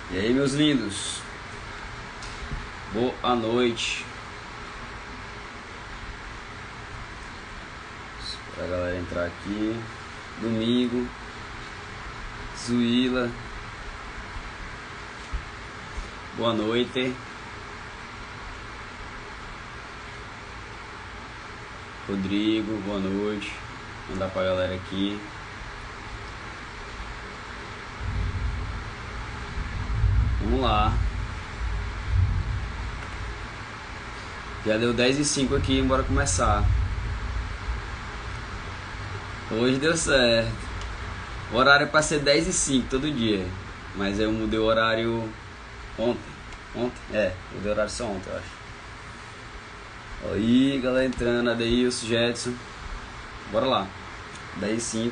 E aí, meus lindos, boa noite. Espera a galera entrar aqui. Domingo, Zuila, boa noite. Rodrigo, boa noite. Mandar pra galera aqui. Vamos lá. Já deu 10h05 aqui, bora começar. Hoje deu certo. O horário é pra ser 10h05 todo dia. Mas eu mudei o horário ontem. Mudei o horário só ontem, eu acho. Aí, galera entrando, Adeilson, Jetson. Bora lá. 10h05.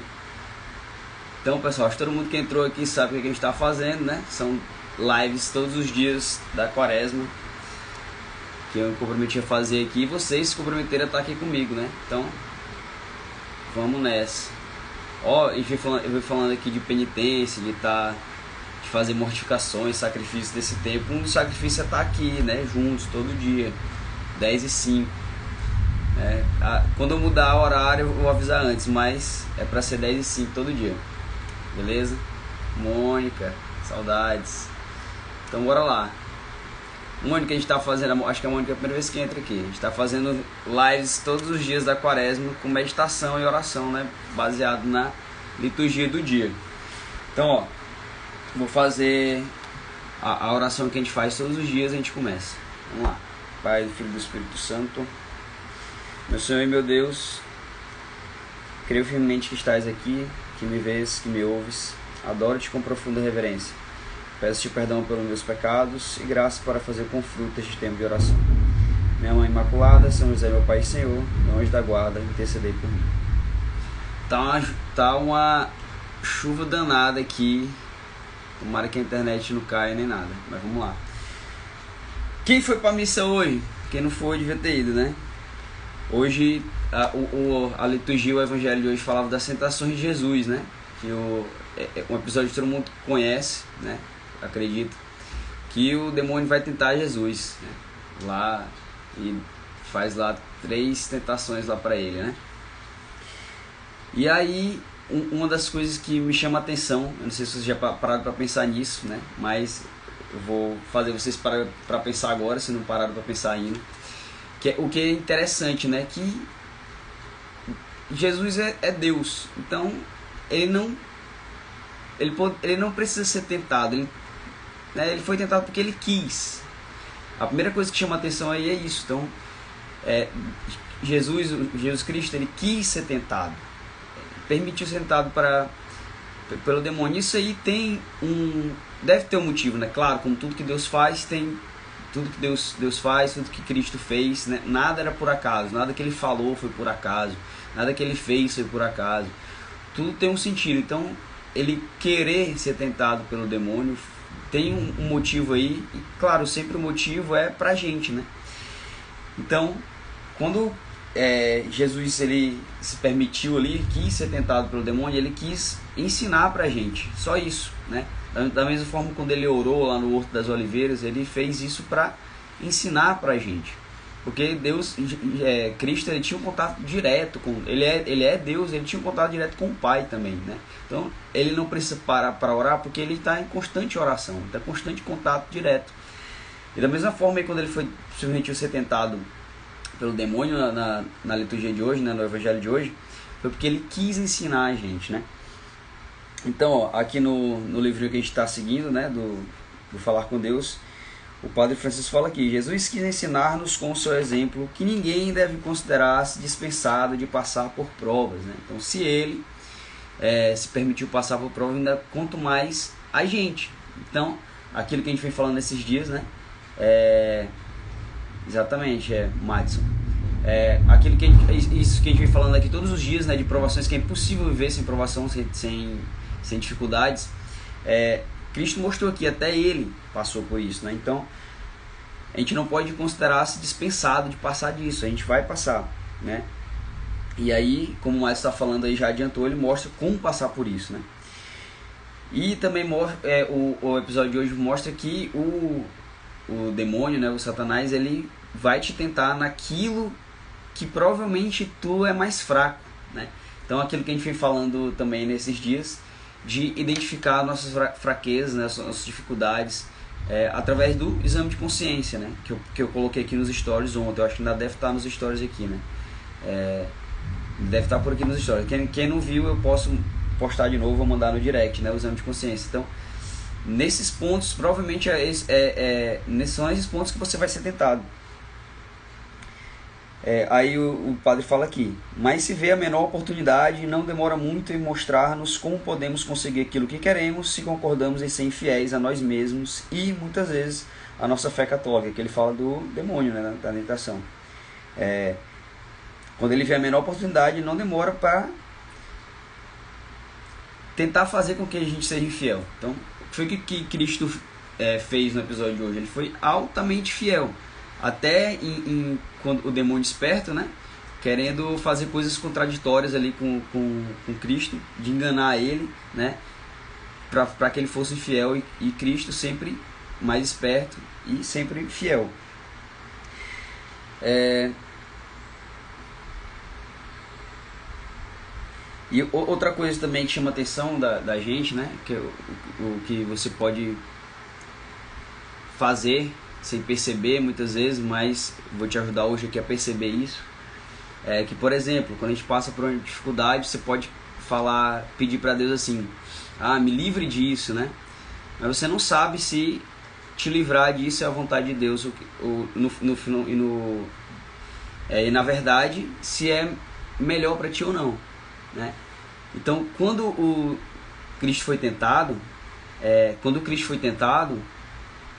Então, pessoal, acho que todo mundo que entrou aqui sabe o que a gente tá fazendo, né? São lives todos os dias da quaresma que eu me comprometi a fazer aqui, e vocês se comprometeram a estar aqui comigo, né? Então vamos nessa. Eu vou falando aqui de penitência, de fazer mortificações, sacrifícios desse tempo. Um dos sacrifícios é estar aqui, né? Juntos, todo dia, 10h05. Quando eu mudar o horário eu vou avisar antes, mas é pra ser 10h05 todo dia, beleza? Mônica, saudades. Então bora lá. Mônica, a gente tá fazendo, acho que a Mônica é a primeira vez que entra aqui. A gente tá fazendo lives todos os dias da quaresma com meditação e oração, né? Baseado na liturgia do dia. Então, vou fazer a oração que a gente faz todos os dias. A gente começa. Vamos lá. Pai, do Filho e do Espírito Santo. Meu Senhor e meu Deus, creio firmemente que estás aqui, que me vês, que me ouves. Adoro-te com profunda reverência. Peço-te perdão pelos meus pecados e graça para fazer com fruto este tempo de oração. Minha Mãe Imaculada, São José, meu Pai e Senhor, meu anjo da guarda, intercedei por mim. Tá uma chuva danada aqui. Tomara que a internet não caia nem nada, mas vamos lá. Quem foi para a missa hoje? Quem não foi devia ter ido, né? Hoje a liturgia, o evangelho de hoje falava das tentações de Jesus, né? Que um episódio que todo mundo conhece, né? Acredito que o demônio vai tentar Jesus, né? Lá, e faz lá 3 tentações lá para ele, né? E aí uma das coisas que me chama a atenção, eu não sei se vocês já pararam para pensar nisso, né? Mas eu vou fazer vocês parar para pensar agora, se não pararam para pensar ainda. O que é interessante, né? Que Jesus é Deus, então ele não precisa ser tentado. Ele foi tentado porque ele quis. A primeira coisa que chama a atenção aí é isso. Então, Jesus Cristo, ele quis ser tentado, permitiu ser tentado pelo demônio. Isso aí deve ter um motivo, né? Claro, como tudo que Deus faz, tem tudo que Deus faz, tudo que Cristo fez, né? Nada era por acaso, nada que ele falou foi por acaso, nada que ele fez foi por acaso. Tudo tem um sentido. Então, ele querer ser tentado pelo demônio tem um motivo aí, e claro, sempre o motivo é pra gente, né? Então, quando Jesus ele se permitiu ali, quis ser tentado pelo demônio, ele quis ensinar pra gente, só isso, né? Da mesma forma, quando ele orou lá no Horto das Oliveiras, ele fez isso para ensinar pra gente. Porque Cristo, ele tinha um contato direto com... Ele é Deus, ele tinha um contato direto com o Pai também, né? Então, ele não precisa parar para orar, porque ele está em constante oração, está em constante contato direto. E da mesma forma, quando ele foi simplesmente ser tentado pelo demônio na liturgia de hoje, né, no evangelho de hoje, foi porque ele quis ensinar a gente, né? Então, aqui no livro que a gente está seguindo, né, do Falar com Deus, o Padre Francisco fala aqui: Jesus quis ensinar-nos com o seu exemplo que ninguém deve considerar-se dispensado de passar por provas, né? Então, se ele se permitiu passar por provas, ainda quanto mais a gente. Então, aquilo que a gente vem falando nesses dias, né? Exatamente, Madison. Isso que a gente vem falando aqui todos os dias, né? De provações que é impossível viver sem provação, sem dificuldades. Cristo mostrou que até ele passou por isso, né? Então, a gente não pode considerar-se dispensado de passar disso, a gente vai passar, né? E aí, como o Maestro está falando aí, já adiantou, ele mostra como passar por isso, né? E também o episódio de hoje mostra que o demônio, né, o Satanás, ele vai te tentar naquilo que provavelmente tu é mais fraco, né? Então aquilo que a gente vem falando também nesses dias, de identificar nossas fraquezas, né, nossas dificuldades, através do exame de consciência, né, que eu coloquei aqui nos stories ontem. Eu acho que ainda deve estar nos stories aqui, né? Deve estar por aqui nos stories. Quem não viu, eu posso postar de novo, vou mandar no direct, né, o exame de consciência. Então, nesses pontos, provavelmente são esses pontos que você vai ser tentado. Aí o padre fala aqui: mas se vê a menor oportunidade, não demora muito em mostrar-nos como podemos conseguir aquilo que queremos, se concordamos em ser infiéis a nós mesmos e, muitas vezes, a nossa fé católica, que ele fala do demônio, né, da tentação. Quando ele vê a menor oportunidade, não demora para tentar fazer com que a gente seja infiel. Então, o que foi que Cristo fez no episódio de hoje? Ele foi altamente fiel. Até quando o demônio desperta, né, querendo fazer coisas contraditórias ali com Cristo, de enganar ele, né, para que ele fosse fiel, e Cristo sempre mais esperto e sempre fiel. E outra coisa também que chama a atenção da gente, né, que o que você pode fazer sem perceber muitas vezes, mas vou te ajudar hoje aqui a perceber isso, que, por exemplo, quando a gente passa por uma dificuldade, você pode pedir para Deus assim: me livre disso, né? Mas você não sabe se te livrar disso é a vontade de Deus, e na verdade, se é melhor para ti ou não, né? Então, quando Cristo foi tentado,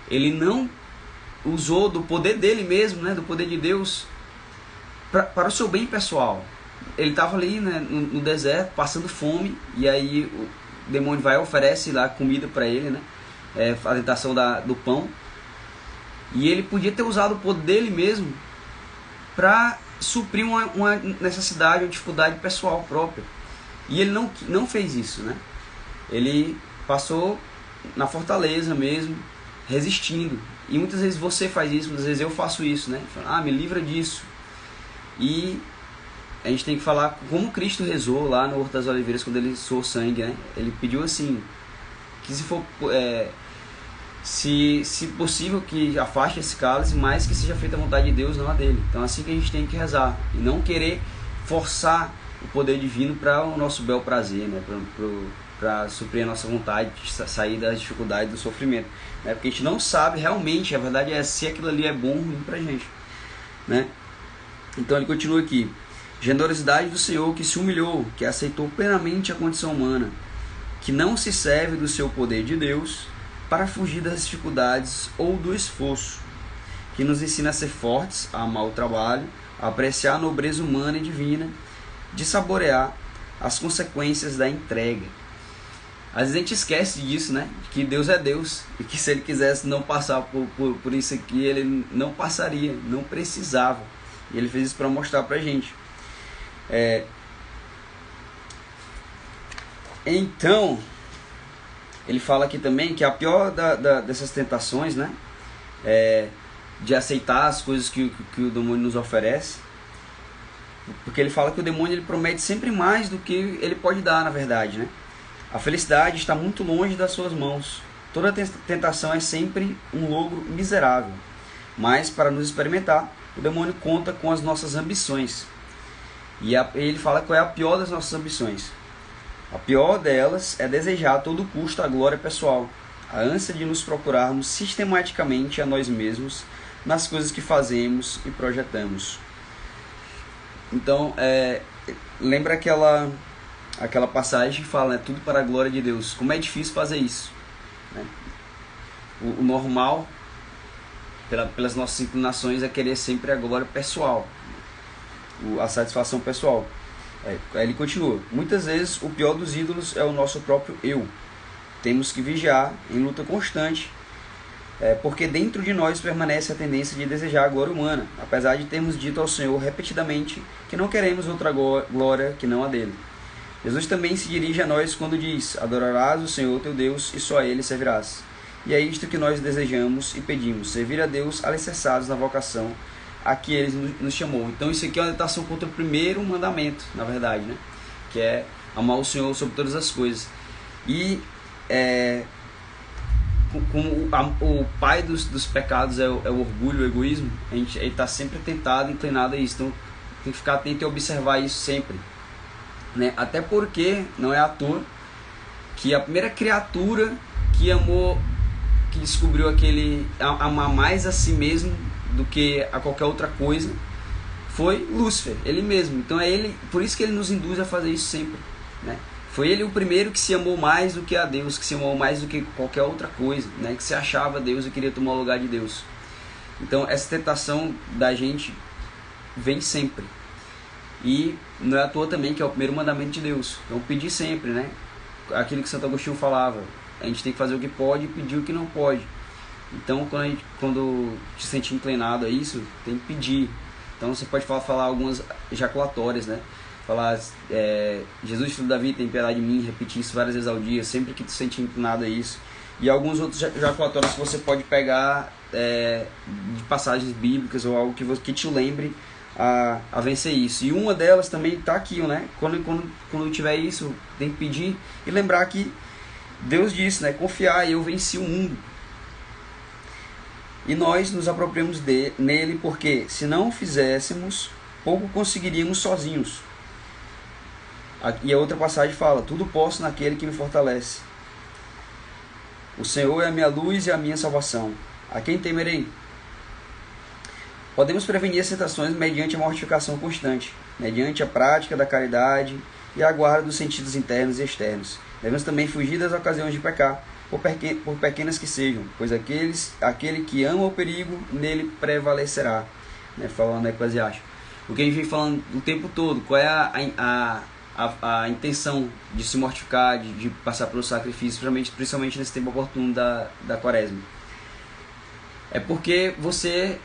ele não usou do poder dele mesmo, né, do poder de Deus, para o seu bem pessoal. Ele estava ali, né, no deserto, passando fome, e aí o demônio vai e oferece lá comida para ele, né, a tentação do pão, e ele podia ter usado o poder dele mesmo para suprir uma necessidade, uma dificuldade pessoal própria. E ele não fez isso, né? Ele passou na fortaleza mesmo, resistindo. E muitas vezes você faz isso, muitas vezes eu faço isso, né? Me livra disso. E a gente tem que falar como Cristo rezou lá no Horto das Oliveiras, quando ele suou sangue, né? Ele pediu assim, que se possível, que afaste esse cálice, mas que seja feita a vontade de Deus, não a dele. Então é assim que a gente tem que rezar, e não querer forçar o poder divino para o nosso bel prazer, né? Para suprir a nossa vontade de sair das dificuldades, do sofrimento, né? Porque a gente não sabe realmente, a verdade é, se aquilo ali é bom ou ruim pra gente, né? Então ele continua aqui: generosidade do Senhor, que se humilhou, que aceitou plenamente a condição humana, que não se serve do seu poder de Deus para fugir das dificuldades ou do esforço, que nos ensina a ser fortes, a amar o trabalho, a apreciar a nobreza humana e divina, de saborear as consequências da entrega. Às vezes a gente esquece disso, né? Que Deus é Deus, e que se Ele quisesse não passar por isso aqui, Ele não passaria, não precisava. E Ele fez isso para mostrar pra gente. Então, ele fala aqui também que a pior dessas tentações, né, de aceitar as coisas que o demônio nos oferece, porque ele fala que o demônio ele promete sempre mais do que ele pode dar, na verdade, né? A felicidade está muito longe das suas mãos. Toda tentação é sempre um logro miserável. Mas, para nos experimentar, o demônio conta com as nossas ambições. E ele fala qual é a pior das nossas ambições. A pior delas é desejar a todo custo a glória pessoal, a ânsia de nos procurarmos sistematicamente a nós mesmos nas coisas que fazemos e projetamos. Então, lembra aquela passagem que fala, né, tudo para a glória de Deus. Como é difícil fazer isso, né? O normal, pelas nossas inclinações, é querer sempre a glória pessoal, a satisfação pessoal. Aí ele continua: muitas vezes o pior dos ídolos é o nosso próprio eu. Temos que vigiar em luta constante, porque dentro de nós permanece a tendência de desejar a glória humana, apesar de termos dito ao Senhor repetidamente que não queremos outra glória que não a dele. Jesus também se dirige a nós quando diz: adorarás o Senhor teu Deus e só a Ele servirás. E é isto que nós desejamos e pedimos, servir a Deus alicerçados na vocação a que Ele nos chamou. Então isso aqui é uma tentação contra o primeiro mandamento, na verdade, né? Que é amar o Senhor sobre todas as coisas. E como o pai dos pecados é o orgulho, o egoísmo, ele está sempre tentado, inclinado a isso. Então tem que ficar atento e observar isso sempre, né? Até porque não é à toa que a primeira criatura que amou, que descobriu amar mais a si mesmo do que a qualquer outra coisa, foi Lúcifer, ele mesmo. Então é ele, por isso que ele nos induz a fazer isso sempre, né? Foi ele o primeiro que se amou mais do que a Deus, que se amou mais do que qualquer outra coisa, né? Que se achava Deus e queria tomar o lugar de Deus. Então essa tentação da gente vem sempre. E não é à toa também que é o primeiro mandamento de Deus. Então pedir sempre, né? Aquilo que Santo Agostinho falava, a gente tem que fazer o que pode e pedir o que não pode. Então quando te sentir inclinado a isso, tem que pedir. Então você pode falar algumas ejaculatórias, né? Falar, Jesus, filho de Davi, tem piedade de mim, repetir isso várias vezes ao dia, sempre que te sentir inclinado a isso. E alguns outros ejaculatórios que você pode pegar de passagens bíblicas ou algo que te lembre a vencer isso. E uma delas também está aqui, né? Quando tiver isso, tem que pedir e lembrar que Deus disse, né? Confiar, eu venci o mundo. E nós nos apropriamos nele porque, se não o fizéssemos, pouco conseguiríamos sozinhos. E a outra passagem fala: tudo posso naquele que me fortalece. O Senhor é a minha luz e a minha salvação. A quem temerei? Podemos prevenir as tentações mediante a mortificação constante, mediante a prática da caridade e a guarda dos sentidos internos e externos. Devemos também fugir das ocasiões de pecar, por pequenas que sejam, pois aquele que ama o perigo, nele prevalecerá. Né, falando Eclesiastes. O que a gente vem falando o tempo todo, qual é a intenção de se mortificar, de passar pelo sacrifício, principalmente nesse tempo oportuno da quaresma? É porque você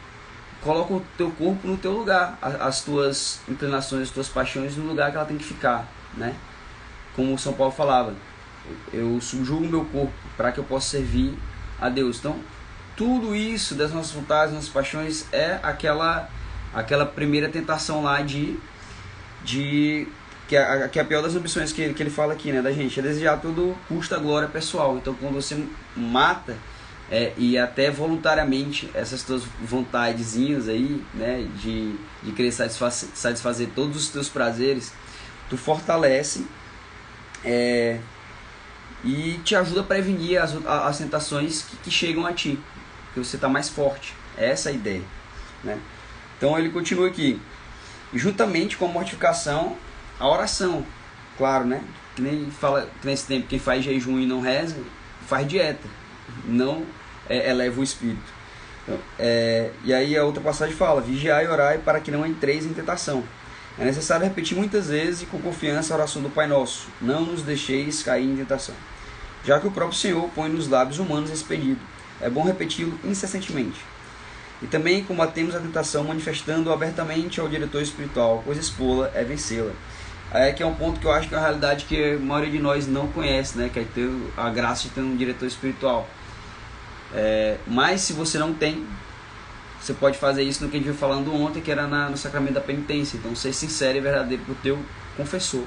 coloca o teu corpo no teu lugar, as tuas inclinações, as tuas paixões no lugar que ela tem que ficar, né? Como São Paulo falava, eu subjugo o meu corpo para que eu possa servir a Deus. Então, tudo isso das nossas vontades, das nossas paixões é aquela primeira tentação lá que é a pior das ambições que ele fala aqui, né, da gente, é desejar a todo custo a glória pessoal. Então quando você mata e até voluntariamente essas tuas vontadezinhas aí, né, de querer satisfazer todos os teus prazeres, tu fortalece e te ajuda a prevenir as tentações que chegam a ti, porque você está mais forte. É essa a ideia, né? Então ele continua aqui: juntamente com a mortificação, a oração, claro, né? Que nem fala que nesse tempo quem faz jejum e não reza, faz dieta, não eleva o espírito. Então, e aí a outra passagem fala: vigiai e orai para que não entreis em tentação. É necessário repetir muitas vezes e com confiança a oração do Pai Nosso: não nos deixeis cair em tentação. Já que o próprio Senhor põe nos lábios humanos esse pedido, é bom repeti-lo incessantemente. E também combatemos a tentação manifestando abertamente ao diretor espiritual, pois expô-la é vencê-la. Que é um ponto que eu acho que é uma realidade que a maioria de nós não conhece, né? Que é ter a graça de ter um diretor espiritual. Mas se você não tem, você pode fazer isso no que a gente viu falando ontem, que era no sacramento da penitência. Então ser sincero e verdadeiro para o teu confessor,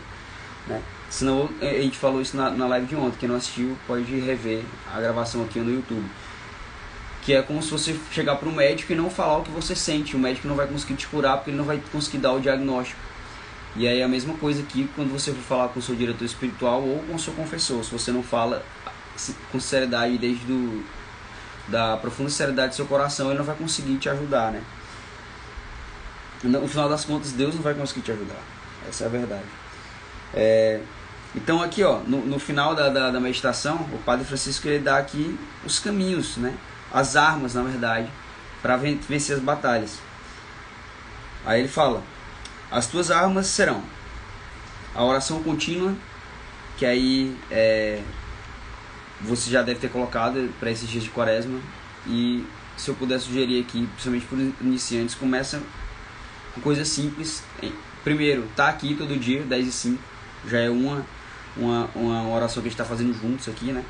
né? Senão, a gente falou isso na live de ontem. Quem não assistiu pode rever a gravação aqui no YouTube. Que é como se você chegar para um médico e não falar o que você sente. O médico não vai conseguir te curar porque ele não vai conseguir dar o diagnóstico. E aí é a mesma coisa aqui quando você for falar com o seu diretor espiritual ou com o seu confessor. Se você não fala com sinceridade, da profunda sinceridade do seu coração, ele não vai conseguir te ajudar, né? No final das contas, Deus não vai conseguir te ajudar. Essa é a verdade. Então aqui, ó, no final da meditação, o Padre Francisco ele dá aqui os caminhos, né? As armas, na verdade, para vencer as batalhas. Aí ele fala: as tuas armas serão a oração contínua, que aí você já deve ter colocado para esses dias de quaresma. E se eu puder sugerir aqui, principalmente para os iniciantes, começa com coisas simples. Primeiro, tá aqui todo dia, 10h05, já é uma oração que a gente está fazendo juntos aqui, né?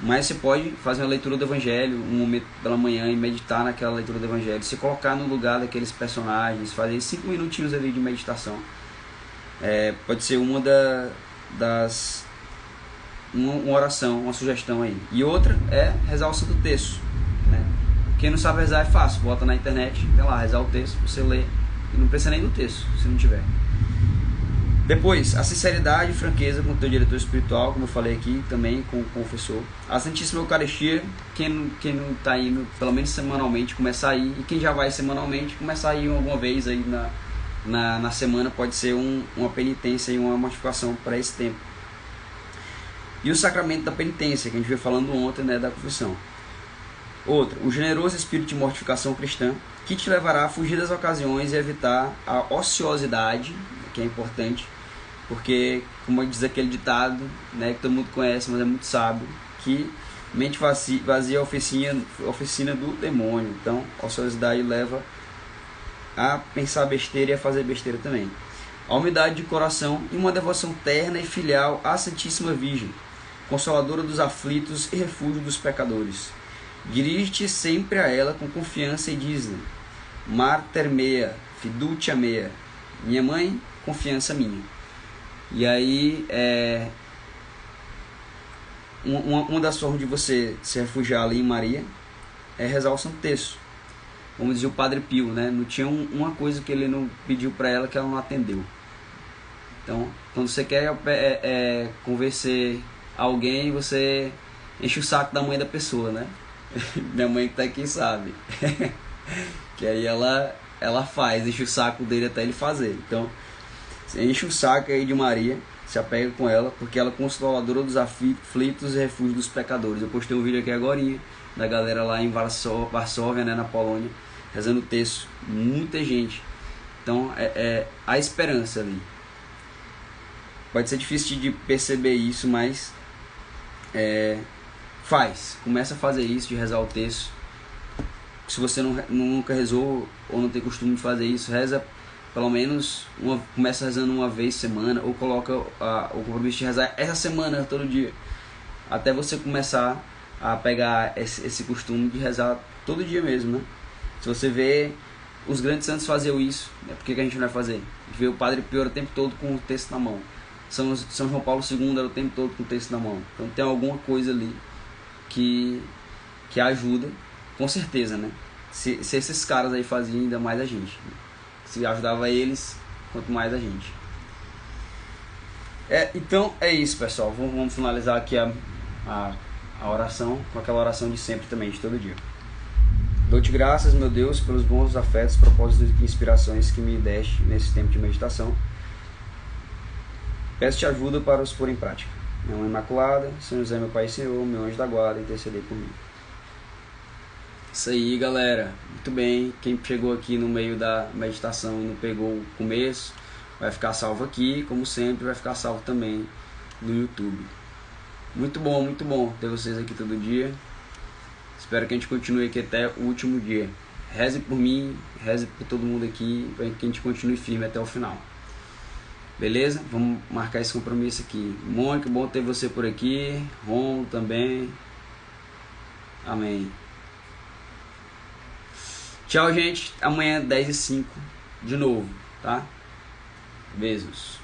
Mas você pode fazer uma leitura do Evangelho, um momento pela manhã e meditar naquela leitura do Evangelho, se colocar no lugar daqueles personagens, fazer 5 minutinhos ali de meditação. Pode ser uma oração, uma sugestão aí. E outra é rezar o Santo Terço, né? Quem não sabe rezar é fácil, bota na internet, tem lá, rezar o texto, você lê, e não precisa nem do texto, se não tiver. Depois, a sinceridade e franqueza com o teu diretor espiritual, como eu falei aqui, também com o confessor. A Santíssima Eucaristia, quem não está indo, pelo menos semanalmente, começar a ir. E quem já vai semanalmente, começar a ir alguma vez aí na semana, pode ser uma penitência e uma mortificação para esse tempo. E o sacramento da penitência, que a gente veio falando ontem, né, da confissão. Outra, o generoso espírito de mortificação cristã, que te levará a fugir das ocasiões e evitar a ociosidade, que é importante, porque, como diz aquele ditado, né, que todo mundo conhece, mas é muito sábio, que mente vazia é a oficina do demônio. Então, a ociosidade leva a pensar besteira e a fazer besteira também. A humildade de coração e uma devoção terna e filial à Santíssima Virgem, consoladora dos aflitos e refúgio dos pecadores. Dirige-te sempre a ela com confiança e diz-lhe: Mater mea, fiducia mea, minha mãe, confiança minha. E aí, uma das formas de você se refugiar ali em Maria é rezar o Santo Terço. Como dizia o Padre Pio, né? Não tinha uma coisa que ele não pediu para ela que ela não atendeu. Então, quando você quer convencer alguém, você enche o saco da mãe da pessoa, né? Minha mãe que tá aqui sabe. Que aí ela faz, enche o saco dele até ele fazer. Então, você enche o saco aí de Maria, se apega com ela, porque ela é consoladora dos aflitos e refúgio dos pecadores. Eu postei um vídeo aqui agorinha da galera lá em Varsóvia, né, na Polônia, rezando o terço. Muita gente. Então, a esperança ali. Pode ser difícil de perceber isso, mas começa a fazer isso, de rezar o terço. Se você nunca rezou ou não tem costume de fazer isso, reza pelo menos começa rezando uma vez por semana, ou coloca o compromisso de rezar essa semana todo dia, até você começar a pegar esse costume de rezar todo dia mesmo, né? Se você vê os grandes santos faziam isso, né? Por que a gente não vai fazer? A gente vê o Padre Pio o tempo todo com o texto na mão, São João Paulo II era o tempo todo com o texto na mão. Então tem alguma coisa ali que ajuda, com certeza, né? Se esses caras aí faziam, ainda mais a gente, né? Se ajudava eles, quanto mais a gente. Então é isso, pessoal. Vamos finalizar aqui a oração com aquela oração de sempre também, de todo dia. Dou-te graças, meu Deus, pelos bons afetos, propósitos e inspirações que me deste nesse tempo de meditação. Peço-te ajuda para os pôr em prática. Minha Mãe Imaculada, São José, meu Pai e Senhor, meu anjo da guarda, intercedei por mim. Isso aí, galera. Muito bem. Quem chegou aqui no meio da meditação e não pegou o começo, vai ficar salvo aqui. Como sempre, vai ficar salvo também no YouTube. Muito bom ter vocês aqui todo dia. Espero que a gente continue aqui até o último dia. Reze por mim, reze por todo mundo aqui, para que a gente continue firme até o final. Beleza? Vamos marcar esse compromisso aqui. Mônica, bom ter você por aqui. Romulo também. Amém. Tchau, gente. Amanhã 10h05 de novo, tá? Beijos.